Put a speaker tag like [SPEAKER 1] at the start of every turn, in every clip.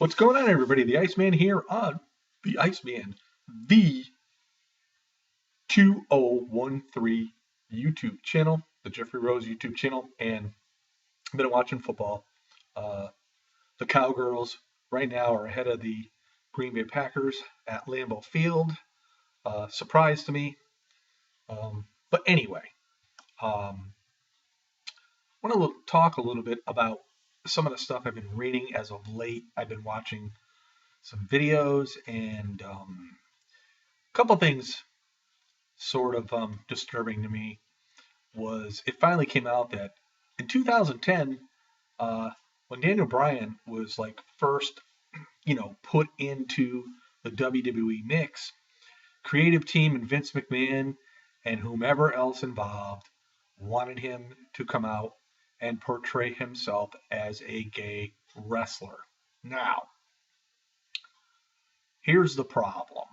[SPEAKER 1] What's going on, everybody? The Iceman here on the Iceman V2013 YouTube channel, the Jeffrey Rose YouTube channel, and I've been watching football. Uh, the Cowgirls right now are ahead of the Green Bay Packers at Lambeau Field. Surprise to me. But anyway, um, I want to talk a little bit about some of the stuff I've been reading as of late. I've been watching some videos and a couple things sort of disturbing to me was it finally came out that in 2010, uh, when Daniel Bryan was like first, put into the WWE mix, creative team and Vince McMahon and whomever else involved wanted him to come out and portray himself as a gay wrestler. Now, here's the problem.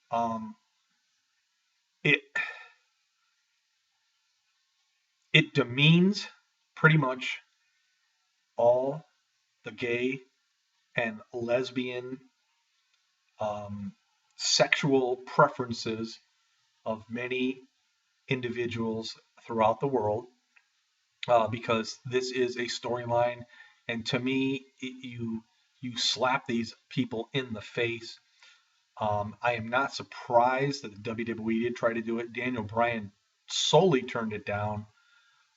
[SPEAKER 1] Um, it it demeans pretty much all the gay and lesbian um, sexual preferences of many individuals throughout the world because this is a storyline, and to me, you slap these people in the face. I am not surprised that the WWE did try to do it. Daniel Bryan solely turned it down.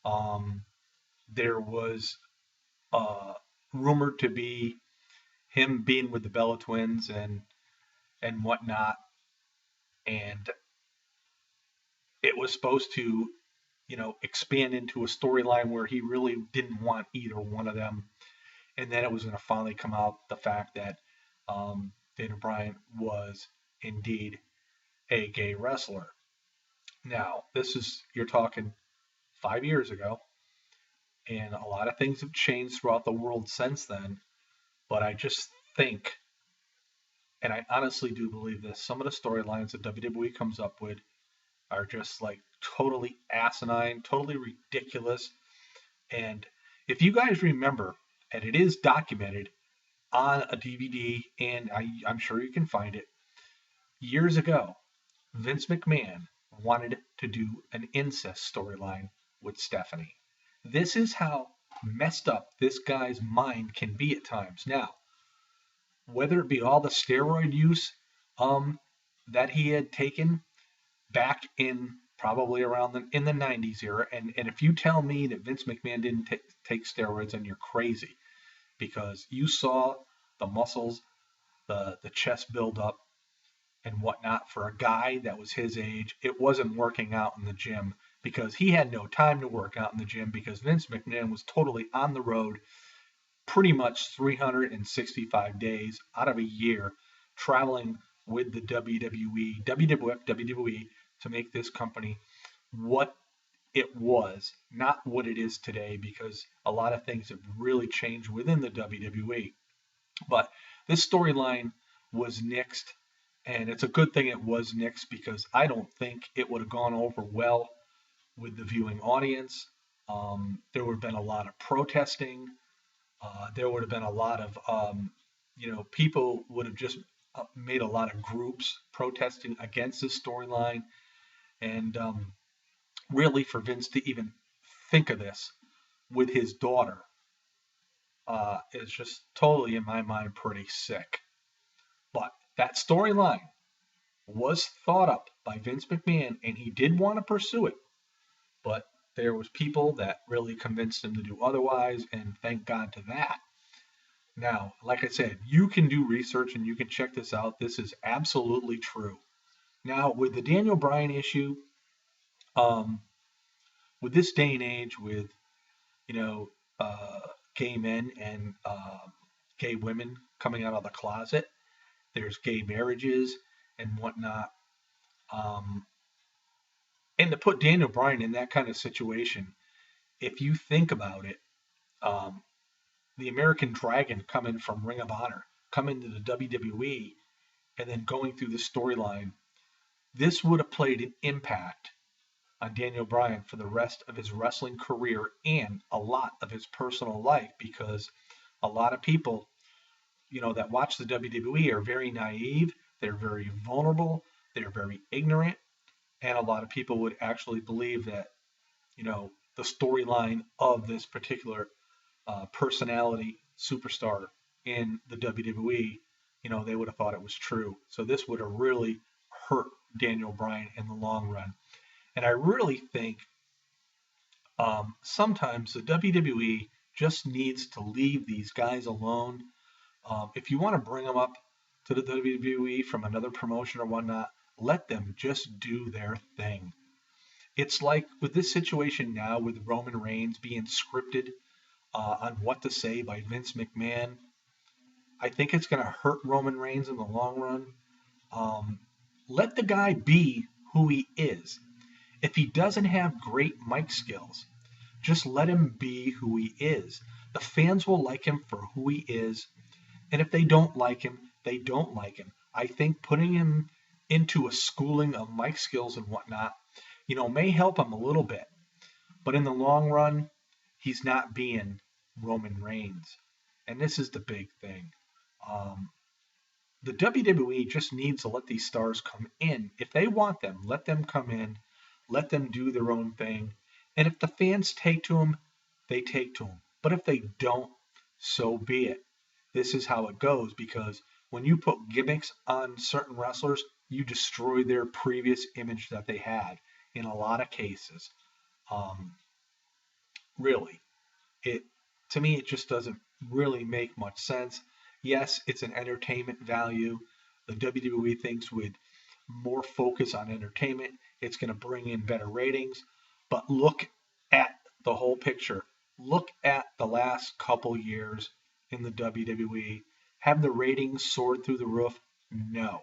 [SPEAKER 1] Um, there was uh, rumored to be him being with the Bella Twins and whatnot, and it was supposed to, expand into a storyline where he really didn't want either one of them, and then it was going to finally come out the fact that Daniel Bryan was indeed a gay wrestler. Now, this is you're talking 5 years ago, and a lot of things have changed throughout the world since then. But I just think, and I honestly do believe this, some of the storylines that WWE comes up with are just like totally asinine, totally ridiculous. And if you guys remember, and it is documented on a DVD, and I'm sure you can find it, years ago, Vince McMahon wanted to do an incest storyline with Stephanie. This is how messed up this guy's mind can be at times. Now, whether it be all the steroid use that he had taken back in probably around in the 90s era. And if you tell me that Vince McMahon didn't take steroids, then you're crazy because you saw the muscles, the chest build up and whatnot for a guy that was his age. It wasn't working out in the gym because he had no time to work out in the gym because Vince McMahon was totally on the road pretty much 365 days out of a year traveling with the WWE, WWF, WWE to make this company what it was, not what it is today, because a lot of things have really changed within the WWE. But this storyline was nixed, and it's a good thing it was nixed because I don't think it would have gone over well with the viewing audience. There would have been a lot of protesting. There would have been a lot of, people would have just made a lot of groups protesting against this storyline. And really, for Vince to even think of this with his daughter is just totally, in my mind, pretty sick. But that storyline was thought up by Vince McMahon, and he did want to pursue it. But there was people that really convinced him to do otherwise, and thank God to that. Now, like I said, you can do research and you can check this out. This is absolutely true. Now, with the Daniel Bryan issue, um, with this day and age, with you know, uh, gay men and gay women coming out of the closet, there's gay marriages and whatnot. Um, and to put Daniel Bryan in that kind of situation, if you think about it, um, the American Dragon coming from Ring of Honor, coming to the WWE, and then going through the storyline, this would have played an impact on Daniel Bryan for the rest of his wrestling career and a lot of his personal life because a lot of people that watch the WWE are very naive. They're very vulnerable. They're very ignorant. And a lot of people would actually believe that, the storyline of this particular personality superstar in the WWE, they would have thought it was true. So this would have really hurt Daniel Bryan in the long run. And I really think sometimes the WWE just needs to leave these guys alone. If you want to bring them up to the WWE from another promotion or whatnot, let them just do their thing. It's like with this situation now with Roman Reigns being scripted on what to say by Vince McMahon. I think it's going to hurt Roman Reigns in the long run. Let the guy be who he is. If he doesn't have great mic skills, just let him be who he is. The fans will like him for who he is. And if they don't like him, they don't like him. I think putting him into a schooling of mic skills and whatnot, may help him a little bit. But in the long run, he's not being Roman Reigns. And this is the big thing. The WWE just needs to let these stars come in. If they want them, let them come in. Let them do their own thing. And if the fans take to them, they take to them. But if they don't, so be it. This is how it goes, because when you put gimmicks on certain wrestlers, you destroy their previous image that they had in a lot of cases. Really, to me, it just doesn't really make much sense. Yes, it's an entertainment value. The WWE thinks with more focus on entertainment, it's going to bring in better ratings. But look at the whole picture. Look at the last couple years in the WWE. Have the ratings soared through the roof? No.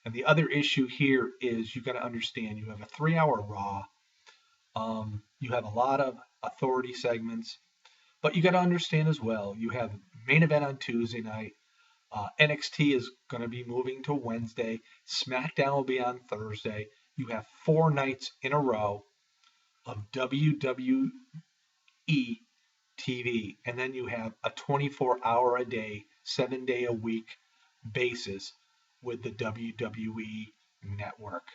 [SPEAKER 1] And the other issue here is you got to understand you have a 3-hour Raw. You have a lot of authority segments. But you got to understand as well, you have main event on Tuesday night. NXT is going to be moving to Wednesday. SmackDown will be on Thursday. You have 4 nights in a row of WWE TV. And then you have a 24-hour a day, 7-day a week basis with the WWE network.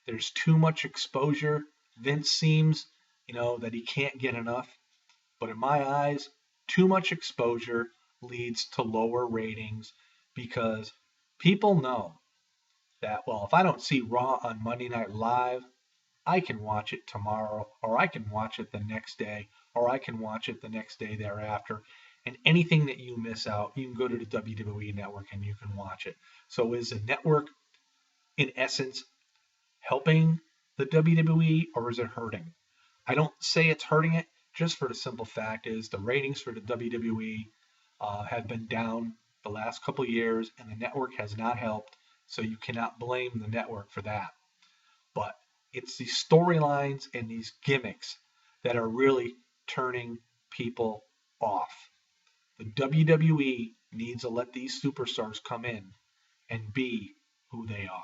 [SPEAKER 1] There's too much exposure. Vince seems, that he can't get enough. But in my eyes, too much exposure leads to lower ratings because people know that, well, if I don't see Raw on Monday Night Live, I can watch it tomorrow, or I can watch it the next day, or I can watch it the next day thereafter. And anything that you miss out, you can go to the WWE network and you can watch it. So is the network, in essence, helping the WWE or is it hurting? I don't say it's hurting it, just for the simple fact is the ratings for the WWE have been down the last couple of years and the network has not helped. So you cannot blame the network for that. But it's these storylines and these gimmicks that are really turning people off. The WWE needs to let these superstars come in and be who they are.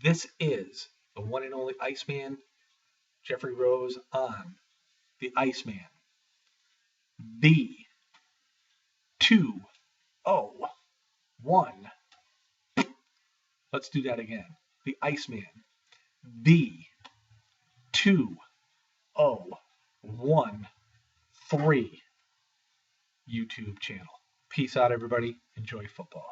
[SPEAKER 1] This is the one and only Iceman, Jeffrey Rose, on the Iceman. The 201. Let's do that again. The Iceman. The 2013 YouTube channel. Peace out, everybody. Enjoy football.